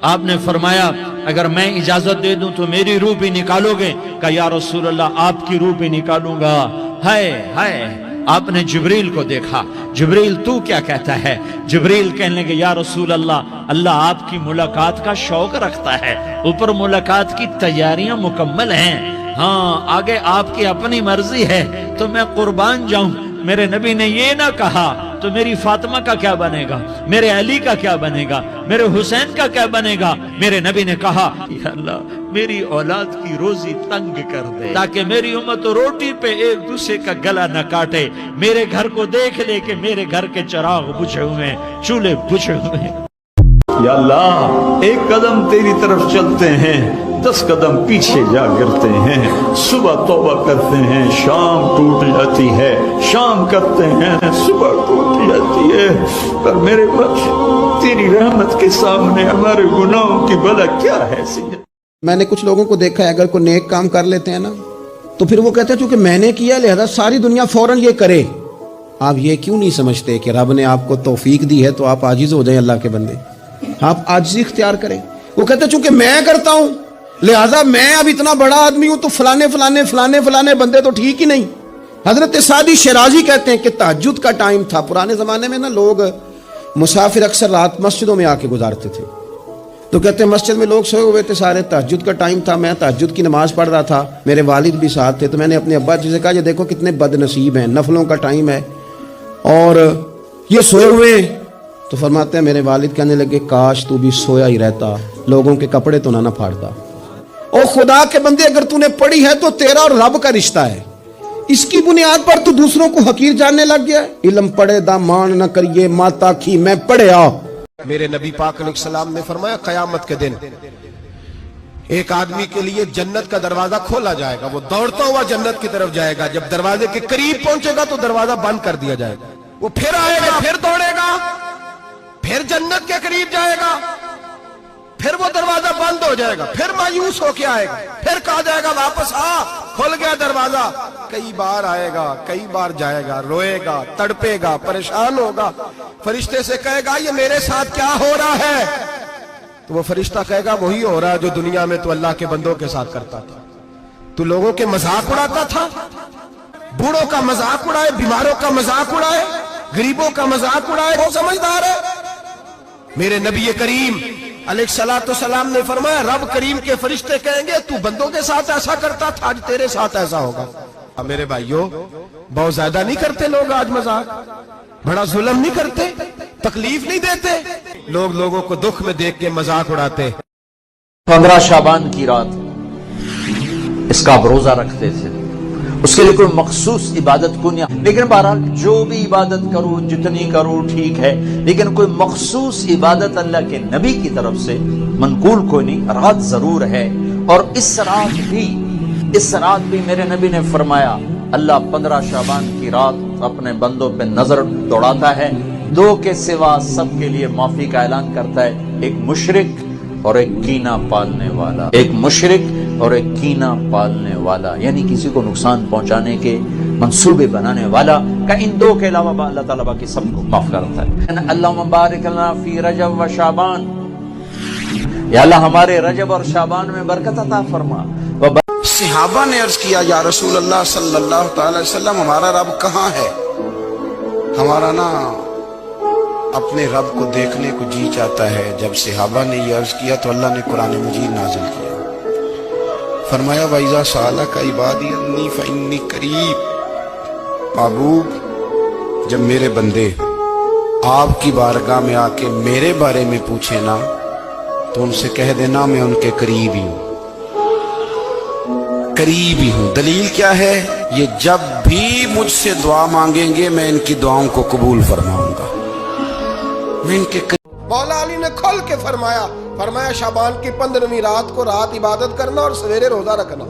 आपने फरमाया अगर मैं इजाजत दे दूं तो मेरी रूह भी निकालोगे? कहा या रसूल अल्लाह आपकी रूह भी निकालूंगा। हाय हाय, आपने जिब्रील को देखा, जिब्रील तू क्या कहता है? जिब्रील कहने लगे या रसूल अल्लाह, अल्लाह आपकी मुलाकात का शौक रखता है, ऊपर मुलाकात की तैयारियां मुकम्मल हैं, हाँ आगे आपकी अपनी मर्जी है तो मैं कुर्बान जाऊं। मेरे नबी ने ये ना कहा तो मेरी फातिमा का क्या बनेगा, मेरे अली का क्या बनेगा, मेरे हुसैन का क्या बनेगा। मेरे नबी ने कहा या अल्लाह मेरी औलाद की रोजी तंग कर दे ताकि मेरी उम्मत रोटी पे एक दूसरे का गला न काटे। मेरे घर को देख ले कि मेरे घर के चिराग बुझे हुए हैं, चूल्हे बुझे हुए हैं। या अल्लाह एक कदम तेरी तरफ चलते हैं 10 कदम पीछे जा गिरते हैं। सुबह तौबा करते हैं शाम टूट जाती है, शाम करते हैं सुबह टूट जाती है। पर मेरे वक्त तेरी रहमत के सामने हमारे गुनाहों की भला क्या हैसियत। मैंने कुछ लोगों को देखा है, अगर कोई नेक काम कर लेते हैं ना तो फिर वो कहते हैं चूंकि मैंने किया लिहाजा सारी दुनिया फौरन ये करे। आप ये क्यों नहीं समझते कि रब ने आपको तौफीक दी है तो आप आजिज हो जाएं अल्लाह के बंदे, आप आजिज़ी इख्तियार करें। वो कहते हैं चूंकि मैं करता हूं लिहाजा मैं अब इतना बड़ा आदमी हूं तो फलाने फलाने फलाने फलाने बंदे तो ठीक ही नहीं। हजरत सादी शिराजी कहते हैं कि तहज्जुद का टाइम था। पुराने जमाने में ना लोग मुसाफिर अक्सर रात मस्जिदों में आके गुजारते थे, तो कहते हैं मस्जिद में लोग सोए हुए थे सारे, तहज्जुद का टाइम था, मैं तहज्जुद की नमाज पढ़ रहा था, मेरे वालिद भी साथ थे। तो मैंने अपने अब्बा जी से कहा ये देखो कितने बदनसीब हैं, नफलों का टाइम है और ये सोए हुए हैं। तो फरमाते हैं मेरे वालिद कहने लगे काश तू भी सोया ही रहता, लोगों के कपड़े तो ना फाड़ता। और खुदा के बंदे अगर तूने पढ़ी है तो तेरा और रब का रिश्ता है, इसकी बुनियाद पर तू दूसरों को हकीर जानने लग गया। इल्म पढ़े दा मान न करिए माता की मैं पढ़े आ। मेरे नबी पाक अलैहिस्सलाम ने फरमाया कयामत के दिन एक आदमी के लिए जन्नत का दरवाजा खोला जाएगा, वो दौड़ता हुआ जन्नत की तरफ जाएगा, जब दरवाजे के करीब पहुंचेगा तो दरवाजा बंद कर दिया जाएगा। वो फिर आएगा, फिर दौड़ेगा, फिर जन्नत के करीब जाएगा, फिर वो दरवाजा बंद हो जाएगा, फिर मायूस होके आएगा, फिर कहा जाएगा वापस आ, खुल गया दरवाजा। कई बार आएगा, कई बार जाएगा, रोएगा, तड़पेगा, परेशान होगा, फरिश्ते से कहेगा ये मेरे साथ क्या हो रहा है? तो वो फरिश्ता कहेगा वही हो रहा है जो दुनिया में तू अल्लाह के बंदों के साथ करता था। तू लोगों के मजाक उड़ाता था, बूढ़ों का मजाक उड़ाए, बीमारों का मजाक उड़ाए, गरीबों का मजाक उड़ाए, वो समझदार है। मेरे नबी करीम अलैहिस्सलाम ने फरमाया रब करीम के फरिश्ते कहेंगे तू बंदों के साथ ऐसा करता था, आज तेरे साथ ऐसा होगा। अब मेरे भाइयों बहुत ज्यादा नहीं करते लोग आज मजाक, बड़ा जुल्म नहीं करते, तकलीफ नहीं देते, लोग लोगों को दुख में देख के मजाक उड़ाते। 15 शाबान की रात इसका आप रोजा रखते थे, उसके लिए कोई मखसूस इबादत को नहीं, लेकिन बहरहाल जो भी इबादत करो जितनी करो ठीक है, लेकिन कोई मखसूस इबादत अल्लाह के नबी की तरफ से मनकूल कोई नहीं। रात जरूर है और इस रात भी मेरे नबी ने फरमाया अल्लाह 15 शाबान की रात अपने बंदों पे नजर दौड़ाता है, 2 के सिवा सबके लिए माफी का ऐलान करता है, एक मुशरिक और एक कीना पालने वाला, एक मुशरिक और एक कीना पालने वाला, यानी किसी को नुकसान पहुंचाने के मंसूबे बनाने वाला का इन 2 के अलावा अल्लाह ताला बाकी सबको माफ करता है। अल्लाहुम्मा बारिक लना फी रजब व शाबान, या अल्लाह हमारे रजब और शाबान में बरकत अता फरमा। सहाबा ने अर्ज किया या रसूल अल्लाह सल्लल्लाहु अलैहि वसल्लम हमारा रब कहाँ है? हमारा ना अपने रब को देखने को जी चाहता है। जब सहाबा ने ये अर्ज किया तो अल्लाह ने कुरान मजीद नाज़िल किया, फरमाया वइज़ा सालका इबादी अन्नी फइन्नी करीब। महबूब जब मेरे बंदे आपकी बारगाह में आके मेरे बारे में पूछे ना तो उनसे कह देना मैं उनके करीब ही हूं, करीब ही हूं। दलील क्या है? ये जब भी मुझसे दुआ मांगेंगे मैं इनकी दुआओं को कबूल फरमाऊंगा, मैं इनके मौला अली ने खोल के फरमाया शाबान की 15वीं रात को रात इबादत करना और सवेरे रोजा रखना।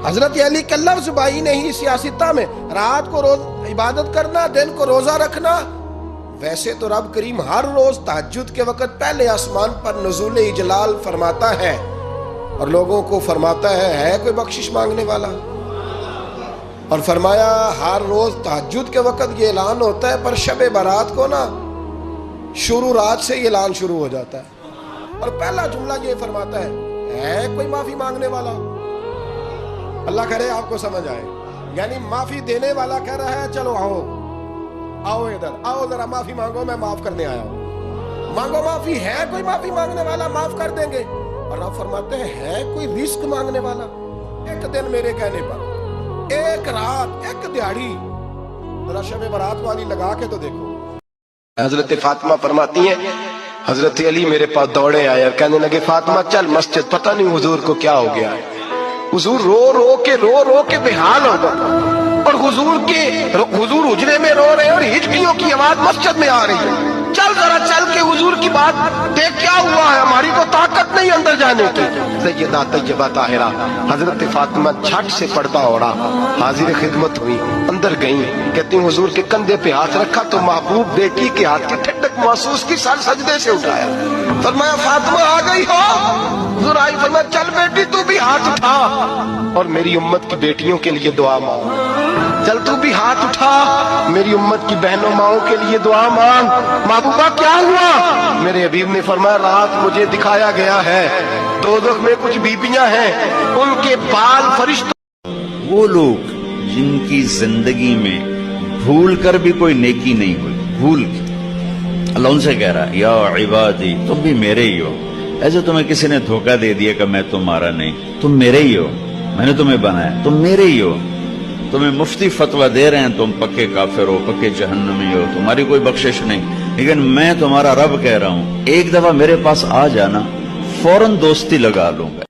हजरत अली के लफ्ज़ बाई ने ही सियासता में रात को रोज इबादत करना, दिन को रोजा रखना। वैसे तो रब करीम हर रोज तहज्जुद के वक्त पहले आसमान पर नुज़ूल इजलाल फरमाता है और लोगों को फरमाता है कोई बख्शिश मांगने वाला? और फरमाया हर रोज तहज्जुद के वक्त ये ऐलान होता है, पर शब बारात को ना शुरू रात से ये ऐलान शुरू हो जाता है। اور پہلا جملہ یہ فرماتا ہے کوئی معافی مانگنے والا؟ اللہ کرے آپ کو سمجھ آئے، یعنی معافی دینے والا کہہ رہا ہے چلو آؤ ادھر آؤ ذرا معافی مانگو، میں معاف کرنے آیا ہوں، مانگو معافی۔ ہے کوئی معافی مانگنے والا؟ معاف کر دیں گے۔ اور آپ فرماتے ہیں ہے کوئی رزق مانگنے والا؟ ایک دن میرے کہنے پر، ایک رات، ایک دیہڑی، ذرا شب برات والی لگا کے تو دیکھو۔ حضرت فاطمہ فرماتی ہیں حضرت علی میرے پاس دوڑے آئے اور کہنے لگے فاطمہ چل مسجد، پتہ نہیں حضور کو کیا ہو گیا ہے۔ حضور رو رو کے بے حال ہو گئے، اور حضور حجرے میں رو رہے ہیں اور ہچکیوں کی آواز مسجد میں آ رہی ہے۔ چل ذرا چل کے حضور کی بات دیکھ کیا ہوا ہے، ہماری تو طاقت نہیں اندر جانے کی۔ سیدہ طیبہ طاہرہ حضرت فاطمہ جھٹ سے پردہ اوڑا، حاضر خدمت ہوئی، اندر گئیں، کہتی ہیں حضور کے کندھے پہ ہاتھ رکھا تو محبوب بیٹی کے ہاتھ کی ٹھنڈک محسوس کی، سر سجدے سے اٹھایا، فرمایا فاطمہ آ گئی ہو؟ حضور آئی، فرمایا چل بیٹی تو بھی ہاتھ اٹھا اور میری امت کی بیٹیوں کے لیے دعا مانگ، چل تو بھی ہاتھ اٹھا میری امت کی بہنوں ماؤں کے لیے دعا مانگ۔ محبوبہ کیا ہوا؟ میرے حبیب نے فرمایا رات مجھے دکھایا گیا ہے دوزخ میں کچھ بیبیاں ہیں، ان کے بال فرشتوں۔ وہ لوگ جن کی زندگی میں بھول کر بھی کوئی نیکی نہیں ہوئی، بھول کے اللہ ان سے کہہ رہا ہے یا عبادی تم بھی میرے ہی ہو، ایسے تمہیں کسی نے دھوکہ دے دیا کہ میں تمہارا نہیں، تم میرے ہی ہو، میں نے تمہیں بنایا، تم میرے ہی ہو، تمہیں مفتی فتویٰ دے رہے ہیں تم پکے کافر ہو، پکے جہنمی ہو، تمہاری کوئی بخشش نہیں، لیکن میں تمہارا رب کہہ رہا ہوں ایک دفعہ میرے پاس آ جانا، فوراً دوستی لگا لوں گا،